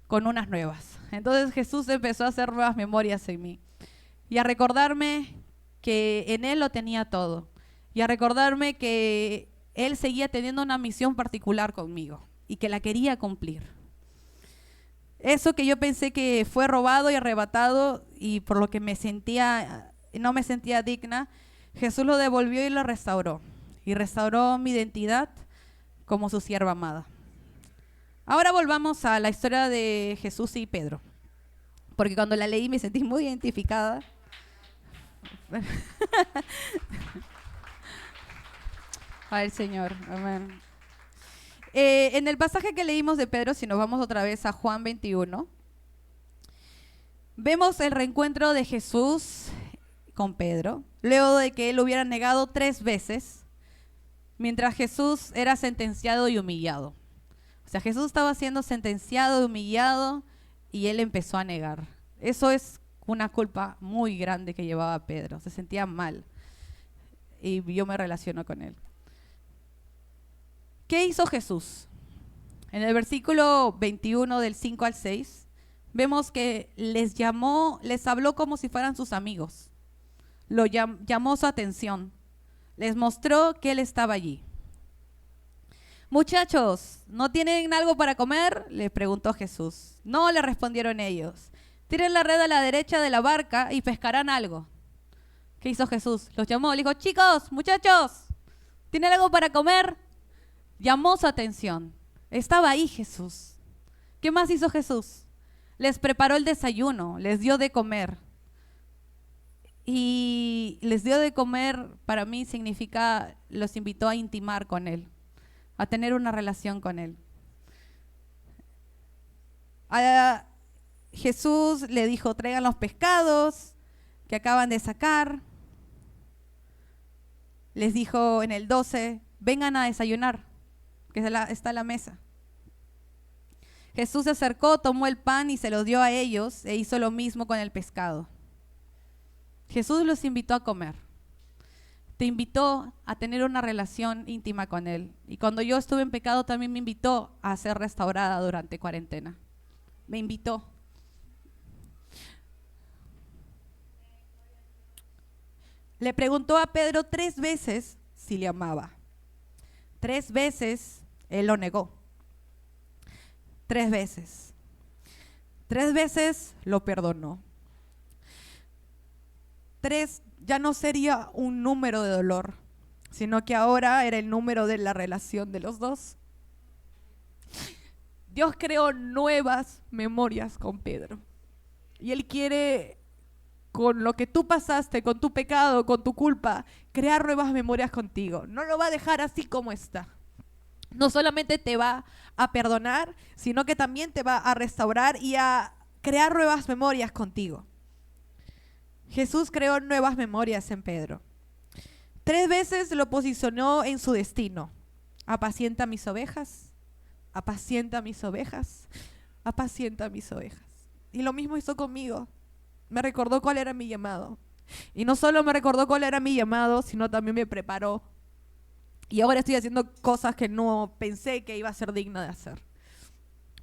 con unas nuevas. Entonces Jesús empezó a hacer nuevas memorias en mí y a recordarme que en Él lo tenía todo y a recordarme que Él seguía teniendo una misión particular conmigo y que la quería cumplir. Eso que yo pensé que fue robado y arrebatado y por lo que no me sentía digna, Jesús lo devolvió y lo restauró. Y restauró mi identidad como su sierva amada. Ahora volvamos a la historia de Jesús y Pedro, porque cuando la leí me sentí muy identificada. Al Señor, amén. En el pasaje que leímos de Pedro, si nos vamos otra vez a Juan 21, vemos el reencuentro de Jesús con Pedro, luego de que él lo hubiera negado 3 veces, mientras Jesús era sentenciado y humillado. O sea, Jesús estaba siendo sentenciado y humillado y él empezó a negar. Eso es una culpa muy grande que llevaba Pedro. Se sentía mal y yo me relaciono con él. ¿Qué hizo Jesús? En el versículo 21 del 5 al 6 vemos que les habló como si fueran sus amigos. Llamó su atención. Les mostró que Él estaba allí. Muchachos, ¿no tienen algo para comer?, les preguntó Jesús. No, le respondieron ellos. Tiren la red a la derecha de la barca y pescarán algo. ¿Qué hizo Jesús? Los llamó, le dijo, chicos, muchachos, ¿tienen algo para comer? Llamó su atención. Estaba ahí Jesús. ¿Qué más hizo Jesús? Les preparó el desayuno, les dio de comer. Y les dio de comer, para mí significa, los invitó a intimar con Él, a tener una relación con Él. A Jesús le dijo, traigan los pescados que acaban de sacar. Les dijo en el 12, vengan a desayunar, que está a la mesa. Jesús se acercó, tomó el pan y se lo dio a ellos e hizo lo mismo con el pescado. Jesús los invitó a comer. Te invitó a tener una relación íntima con Él. Y cuando yo estuve en pecado también me invitó a ser restaurada durante cuarentena. Me invitó. Le preguntó a Pedro 3 veces si le amaba. 3 veces él lo negó. 3 veces. 3 veces lo perdonó. 3 ya no sería un número de dolor, sino que ahora era el número de la relación de los dos. Dios creó nuevas memorias con Pedro. Y Él quiere, con lo que tú pasaste, con tu pecado, con tu culpa, crear nuevas memorias contigo. No lo va a dejar así como está. No solamente te va a perdonar, sino que también te va a restaurar y a crear nuevas memorias contigo. Jesús creó nuevas memorias en Pedro. 3 veces lo posicionó en su destino. Apacienta mis ovejas, apacienta mis ovejas, apacienta mis ovejas. Y lo mismo hizo conmigo. Me recordó cuál era mi llamado. Y no solo me recordó cuál era mi llamado, sino también me preparó. Y ahora estoy haciendo cosas que no pensé que iba a ser digna de hacer.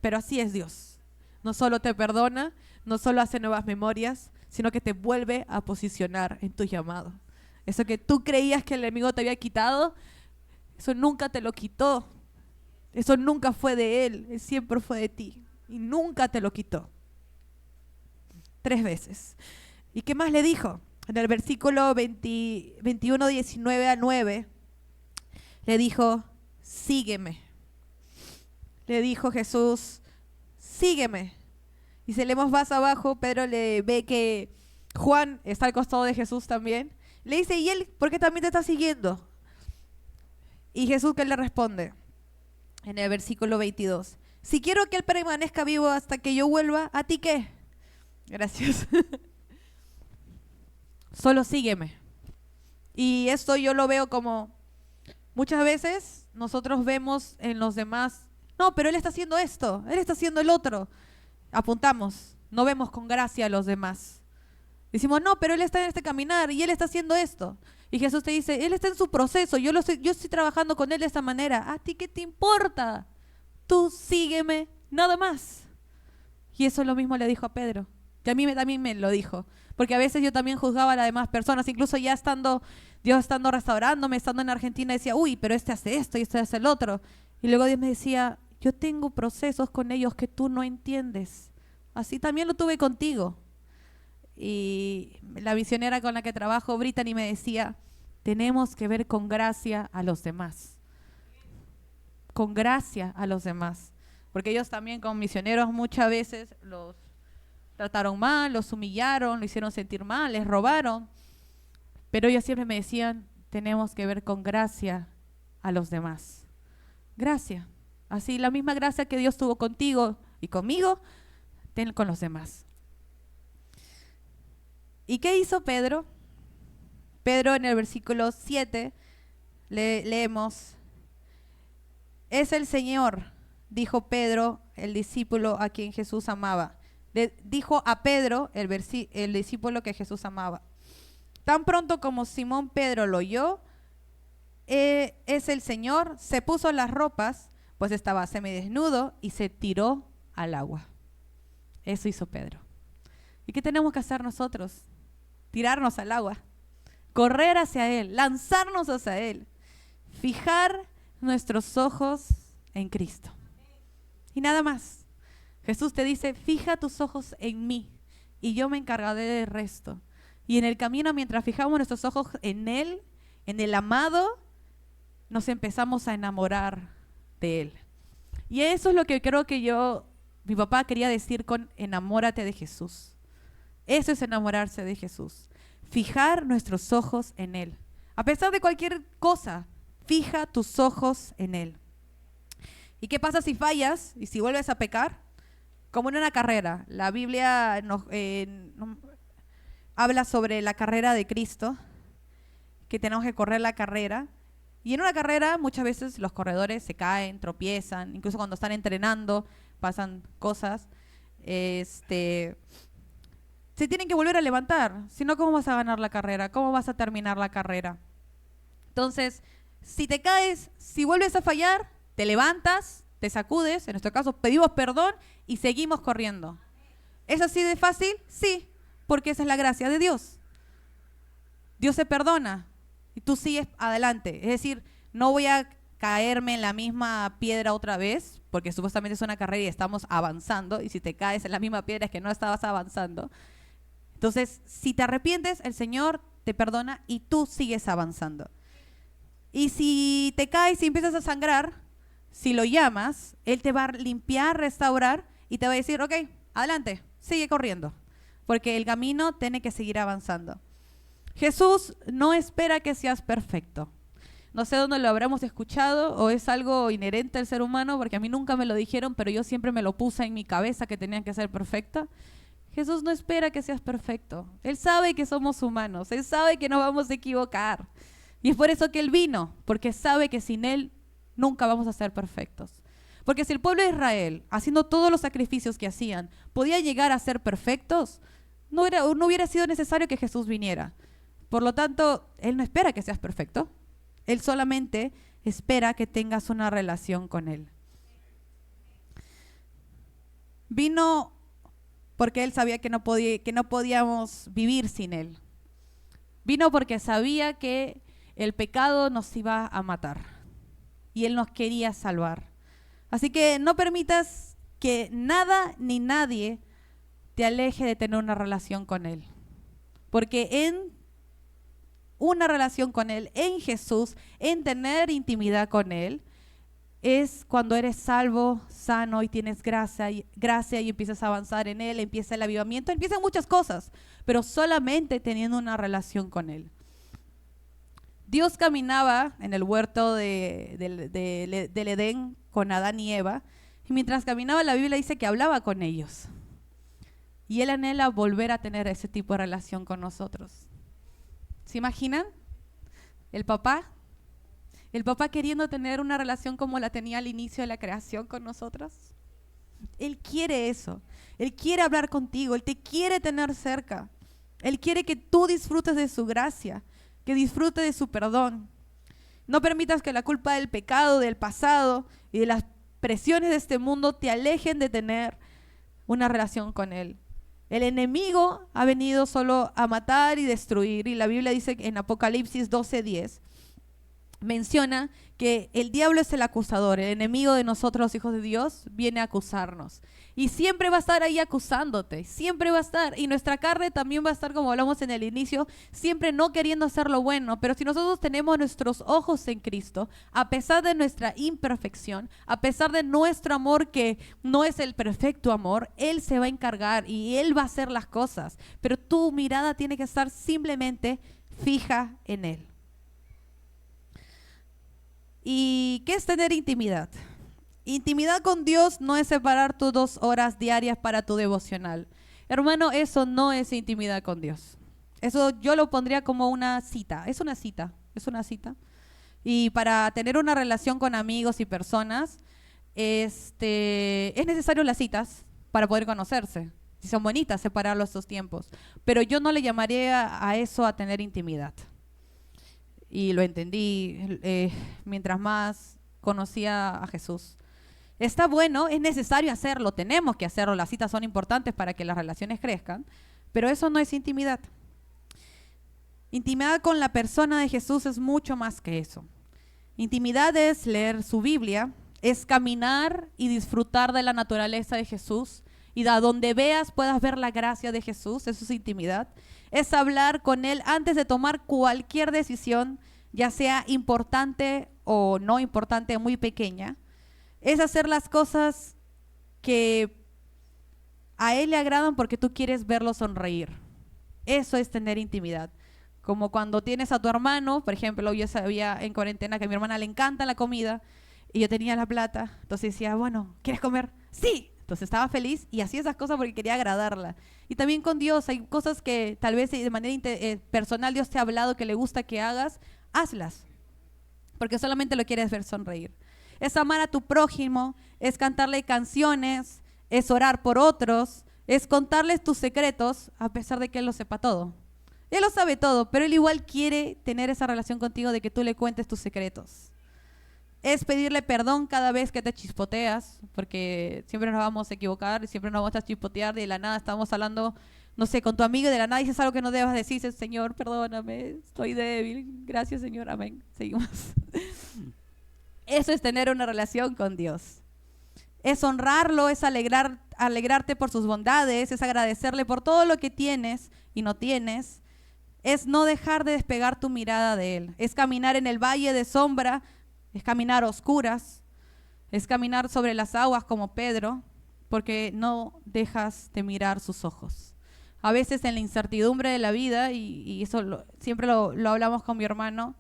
Pero así es Dios. No solo te perdona, no solo hace nuevas memorias, sino que te vuelve a posicionar en tu llamado. Eso que tú creías que el enemigo te había quitado, eso nunca te lo quitó. Eso nunca fue de él siempre fue de ti. Y nunca te lo quitó. 3 veces. ¿Y qué más le dijo? En el versículo 21, 19 a 9, le dijo, sígueme. Le dijo Jesús, sígueme. Y si leemos más abajo, Pedro le ve que Juan está al costado de Jesús también. Le dice, ¿y él por qué también te está siguiendo? Y Jesús, ¿qué le responde? En el versículo 22. Si quiero que él permanezca vivo hasta que yo vuelva, ¿a ti qué? Gracias. Solo sígueme. Y esto yo lo veo como, muchas veces nosotros vemos en los demás, no, pero él está haciendo esto, él está haciendo el otro. Apuntamos, no vemos con gracia a los demás. Decimos, no, pero él está en este caminar y él está haciendo esto. Y Jesús te dice, él está en su proceso, yo estoy trabajando con él de esta manera. ¿A ti qué te importa? Tú sígueme, nada más. Y eso lo mismo le dijo a Pedro. Que a mí también me lo dijo. Porque a veces yo también juzgaba a las demás personas, incluso ya Dios estando restaurándome, estando en Argentina, decía, uy, pero este hace esto y este hace el otro. Y luego Dios me decía, yo tengo procesos con ellos que tú no entiendes. Así también lo tuve contigo. Y la misionera con la que trabajo, Brittany, me decía, tenemos que ver con gracia a los demás. Con gracia a los demás. Porque ellos también como misioneros muchas veces los trataron mal, los humillaron, lo hicieron sentir mal, les robaron. Pero ellos siempre me decían, tenemos que ver con gracia a los demás. Gracia. Así la misma gracia que Dios tuvo contigo y conmigo, ten con los demás. ¿Y qué hizo Pedro? Pedro en el versículo 7 leemos, es el Señor, dijo Pedro, el discípulo a quien Jesús amaba. Le dijo a Pedro, el discípulo que Jesús amaba. Tan pronto como Simón Pedro lo oyó, es el Señor, se puso las ropas, pues estaba semidesnudo y se tiró al agua. Eso hizo Pedro. ¿Y qué tenemos que hacer nosotros? Tirarnos al agua, correr hacia Él, lanzarnos hacia Él, fijar nuestros ojos en Cristo. Y nada más. Jesús te dice, fija tus ojos en mí y yo me encargaré del resto. Y en el camino, mientras fijamos nuestros ojos en Él, en el amado, nos empezamos a enamorar de Él. Y eso es lo que creo que mi papá quería decir con enamórate de Jesús. Eso es enamorarse de Jesús. Fijar nuestros ojos en Él. A pesar de cualquier cosa, fija tus ojos en Él. ¿Y qué pasa si fallas y si vuelves a pecar? Como en una carrera. La Biblia habla sobre la carrera de Cristo, que tenemos que correr la carrera. Y en una carrera muchas veces los corredores se caen, tropiezan, incluso cuando están entrenando pasan cosas. Se tienen que volver a levantar, si no, ¿cómo vas a ganar la carrera? ¿Cómo vas a terminar la carrera? Entonces, si te caes, si vuelves a fallar, te levantas, te sacudes, en nuestro caso pedimos perdón y seguimos corriendo. ¿Es así de fácil? Sí, porque esa es la gracia de Dios. Dios se perdona y tú sigues adelante. Es decir, no voy a caerme en la misma piedra otra vez, porque supuestamente es una carrera y estamos avanzando, y si te caes en la misma piedra es que no estabas avanzando. Entonces, si te arrepientes, el Señor te perdona y tú sigues avanzando. Y si te caes y empiezas a sangrar, si lo llamas, Él te va a limpiar, restaurar y te va a decir, ok, adelante, sigue corriendo, porque el camino tiene que seguir avanzando. Jesús no espera que seas perfecto. No sé dónde lo habremos escuchado o es algo inherente al ser humano, porque a mí nunca me lo dijeron, pero yo siempre me lo puse en mi cabeza que tenía que ser perfecta. Jesús no espera que seas perfecto. Él sabe que somos humanos, Él sabe que nos vamos a equivocar. Y es por eso que Él vino, porque sabe que sin Él nunca vamos a ser perfectos. Porque si el pueblo de Israel, haciendo todos los sacrificios que hacían, podía llegar a ser perfectos, no hubiera sido necesario que Jesús viniera. Por lo tanto, Él no espera que seas perfecto. Él solamente espera que tengas una relación con Él. Vino porque Él sabía que no podíamos vivir sin Él. Vino porque sabía que el pecado nos iba a matar y Él nos quería salvar. Así que no permitas que nada ni nadie te aleje de tener una relación con Él. Porque en una relación con Él, en Jesús, en tener intimidad con Él, es cuando eres salvo, sano y tienes gracia y empiezas a avanzar en Él, empieza el avivamiento, empiezan muchas cosas, pero solamente teniendo una relación con Él. Dios caminaba en el huerto del Edén con Adán y Eva, y mientras caminaba la Biblia dice que hablaba con ellos. Y Él anhela volver a tener ese tipo de relación con nosotros. ¿Se imaginan? El papá queriendo tener una relación como la tenía al inicio de la creación con nosotros. Él quiere eso. Él quiere hablar contigo. Él te quiere tener cerca. Él quiere que tú disfrutes de su gracia, que disfrutes de su perdón. No permitas que la culpa del pecado, del pasado y de las presiones de este mundo te alejen de tener una relación con Él. El enemigo ha venido solo a matar y destruir, y la Biblia dice en Apocalipsis 12:10, menciona que el diablo es el acusador, el enemigo de nosotros los hijos de Dios viene a acusarnos. Y siempre va a estar ahí acusándote, siempre va a estar. Y nuestra carne también va a estar, como hablamos en el inicio, siempre no queriendo hacer lo bueno. Pero si nosotros tenemos nuestros ojos en Cristo, a pesar de nuestra imperfección, a pesar de nuestro amor que no es el perfecto amor, Él se va a encargar y Él va a hacer las cosas. Pero tu mirada tiene que estar simplemente fija en Él. ¿Y qué es tener intimidad? Intimidad con Dios no es separar tus 2 horas diarias para tu devocional. Hermano, eso no es intimidad con Dios. Eso yo lo pondría como una cita. Es una cita. Y para tener una relación con amigos y personas, es necesario las citas para poder conocerse. Si son bonitas, separarlo estos tiempos. Pero yo no le llamaría a eso a tener intimidad. Y lo entendí mientras más conocía a Jesús. Está bueno, es necesario hacerlo, tenemos que hacerlo, las citas son importantes para que las relaciones crezcan, pero eso no es intimidad. Intimidad con la persona de Jesús es mucho más que eso. Intimidad es leer su Biblia, es caminar y disfrutar de la naturaleza de Jesús y a donde veas puedas ver la gracia de Jesús. Eso es intimidad. Es hablar con Él antes de tomar cualquier decisión, ya sea importante o no importante, muy pequeña. Es hacer las cosas que a Él le agradan porque tú quieres verlo sonreír. Eso es tener intimidad. Como cuando tienes a tu hermano, por ejemplo, yo sabía en cuarentena que a mi hermana le encanta la comida y yo tenía la plata, entonces decía, bueno, ¿quieres comer? ¡Sí! Entonces estaba feliz y hacía esas cosas porque quería agradarla. Y también con Dios, hay cosas que tal vez de manera personal Dios te ha hablado que le gusta que hagas, hazlas, porque solamente lo quieres ver sonreír. Es amar a tu prójimo, es cantarle canciones, es orar por otros, es contarles tus secretos a pesar de que Él lo sepa todo. Él lo sabe todo, pero Él igual quiere tener esa relación contigo de que tú le cuentes tus secretos. Es pedirle perdón cada vez que te chispoteas, porque siempre nos vamos a equivocar, siempre nos vamos a chispotear, de la nada estamos hablando, no sé, con tu amigo y de la nada dices algo que no debas decir, dices, Señor, perdóname, estoy débil, gracias Señor, amén. Seguimos. Eso es tener una relación con Dios. Es honrarlo, es alegrarte por sus bondades, es agradecerle por todo lo que tienes y no tienes. Es no dejar de despegar tu mirada de Él. Es caminar en el valle de sombra, es caminar a oscuras, es caminar sobre las aguas como Pedro, porque no dejas de mirar sus ojos. A veces en la incertidumbre de la vida, y eso siempre lo hablamos con mi hermano,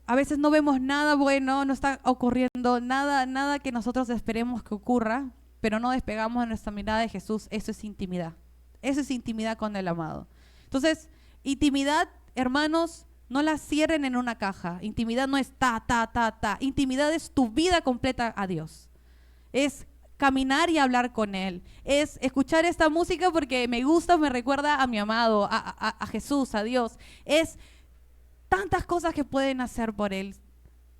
a veces no vemos nada bueno, no está ocurriendo nada que nosotros esperemos que ocurra, pero no despegamos nuestra mirada de Jesús. Eso es intimidad. Eso es intimidad con el amado. Entonces, intimidad, hermanos, no la cierren en una caja. Intimidad no es ta. Intimidad es tu vida completa a Dios. Es caminar y hablar con Él. Es escuchar esta música porque me gusta, me recuerda a mi amado, a Jesús, a Dios. Es tantas cosas que pueden hacer por Él.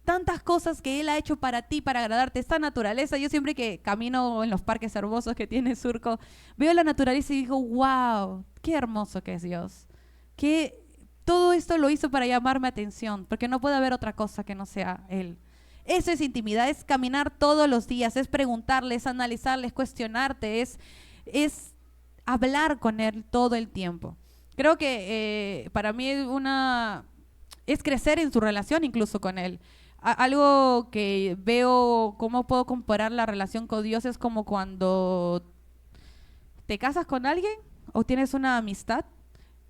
Tantas cosas que Él ha hecho para ti, para agradarte. Esta naturaleza, yo siempre que camino en los parques hermosos que tiene Surco, veo la naturaleza y digo, wow, qué hermoso que es Dios. Que todo esto lo hizo para llamarme atención, porque no puede haber otra cosa que no sea Él. Eso es intimidad, es caminar todos los días, es preguntarle, es analizarle, es cuestionarte, es hablar con Él todo el tiempo. Creo que para mí es crecer en su relación incluso con Él. Algo que veo, cómo puedo comparar la relación con Dios, es como cuando te casas con alguien o tienes una amistad.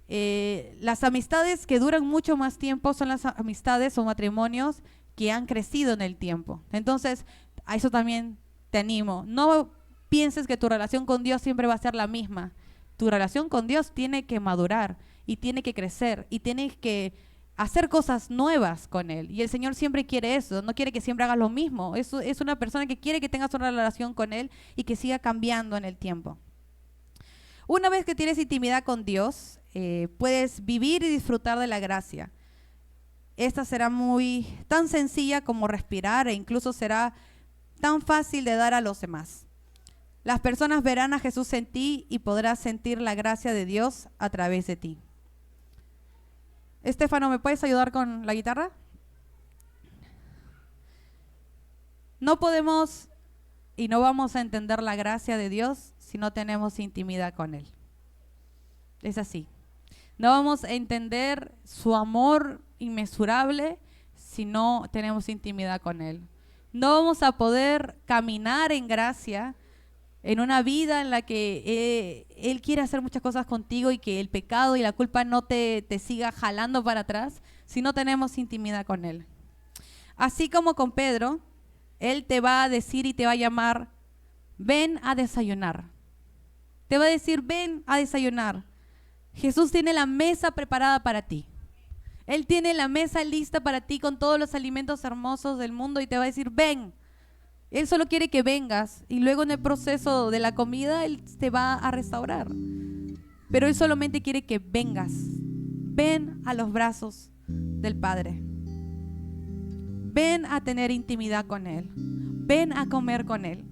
Las amistades que duran mucho más tiempo son las amistades o matrimonios que han crecido en el tiempo. Entonces, a eso también te animo. No pienses que tu relación con Dios siempre va a ser la misma. Tu relación con Dios tiene que madurar y tiene que crecer y tienes que hacer cosas nuevas con Él. Y el Señor siempre quiere eso, no quiere que siempre hagas lo mismo. Es una persona que quiere que tengas una relación con Él y que siga cambiando en el tiempo. Una vez que tienes intimidad con Dios, puedes vivir y disfrutar de la gracia. Esta será tan sencilla como respirar e incluso será tan fácil de dar a los demás. Las personas verán a Jesús en ti y podrás sentir la gracia de Dios a través de ti. Estefano, ¿me puedes ayudar con la guitarra? No podemos y no vamos a entender la gracia de Dios si no tenemos intimidad con Él. Es así. No vamos a entender su amor inmesurable si no tenemos intimidad con Él. No vamos a poder caminar en gracia en una vida en la que Él quiere hacer muchas cosas contigo y que el pecado y la culpa no te siga jalando para atrás si no tenemos intimidad con Él. Así como con Pedro, Él te va a decir y te va a llamar, ven a desayunar. Te va a decir, ven a desayunar. Jesús tiene la mesa preparada para ti. Él tiene la mesa lista para ti con todos los alimentos hermosos del mundo y te va a decir, ven. Él solo quiere que vengas y luego en el proceso de la comida Él te va a restaurar. Pero Él solamente quiere que vengas. Ven a los brazos del Padre. Ven a tener intimidad con Él. Ven a comer con Él.